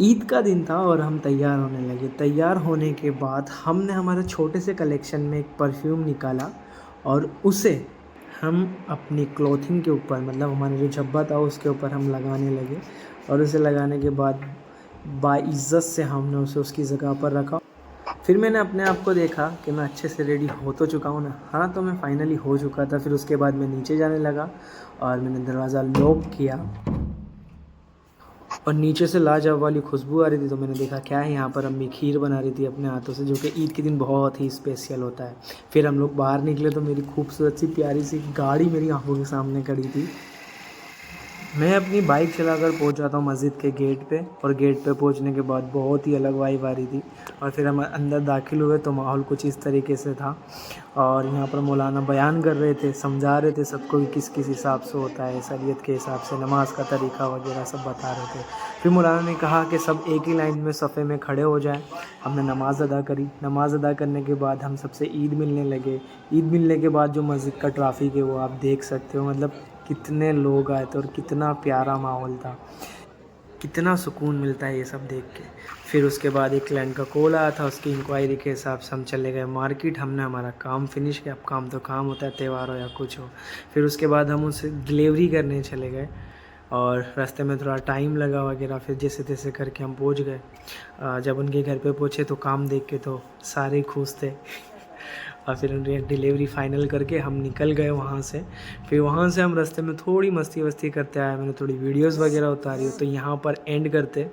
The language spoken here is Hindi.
ईद का दिन था और हम तैयार होने लगे। तैयार होने के बाद हमने हमारे छोटे से कलेक्शन में एक परफ्यूम निकाला और उसे हम अपनी क्लॉथिंग के ऊपर, मतलब हमारा जो झब्बा था उसके ऊपर हम लगाने लगे। और उसे लगाने के बाद बाइज़्ज़त से हमने उसे उसकी जगह पर रखा। फिर मैंने अपने आप को देखा कि मैं अच्छे से रेडी हो तो चुका हूँ ना। हाँ, तो मैं फाइनली हो चुका था। फिर उसके बाद मैं नीचे जाने लगा और मैंने दरवाज़ा लॉक किया और नीचे से लाजवाब वाली खुशबू आ रही थी। तो मैंने देखा क्या है, यहाँ पर अम्मी खीर बना रही थी अपने हाथों से, जो कि ईद के दिन बहुत ही स्पेशल होता है। फिर हम लोग बाहर निकले तो मेरी खूबसूरत सी प्यारी सी गाड़ी मेरी आंखों के सामने खड़ी थी। मैं अपनी बाइक चलाकर पहुंच जाता हूँ मस्जिद के गेट पे, और गेट पे पहुंचने के बाद बहुत ही अलग वाइब आ रही थी। और फिर हम अंदर दाखिल हुए तो माहौल कुछ इस तरीके से था। और यहाँ पर मौलाना बयान कर रहे थे, समझा रहे थे सबको कि किस किस हिसाब से होता है, शरीयत के हिसाब से नमाज का तरीका वगैरह सब बता रहे थे। फिर मौलाना ने कहा कि सब एक ही लाइन में सफ़े में खड़े हो जाएं। हमने नमाज़ अदा करी। नमाज़ अदा करने के बाद हम सबसे ईद मिलने लगे। ईद मिलने के बाद जो मस्जिद का ट्रैफिक है वो आप देख सकते हो, मतलब कितने लोग आए थे और कितना प्यारा माहौल था। कितना सुकून मिलता है ये सब देख के। फिर उसके बाद एक क्लाइंट का कॉल आया था, उसकी इंक्वायरी के हिसाब से हम चले गए मार्केट। हमने हमारा काम फिनिश किया। अब काम तो काम होता है, त्यौहार हो या कुछ हो। फिर उसके बाद हम उसे डिलीवरी करने चले गए और रास्ते में थोड़ा टाइम लगा वगैरह। फिर जैसे तैसे करके हम पहुंच गए। जब उनके घर पे पहुंचे तो काम देख के तो सारे ही खुश थे। और फिर उनकी डिलीवरी फ़ाइनल करके हम निकल गए वहाँ से। फिर वहाँ से हम रास्ते में थोड़ी मस्ती वस्ती करते आए। मैंने थोड़ी वीडियोस वगैरह उतारी। तो यहाँ पर एंड करते।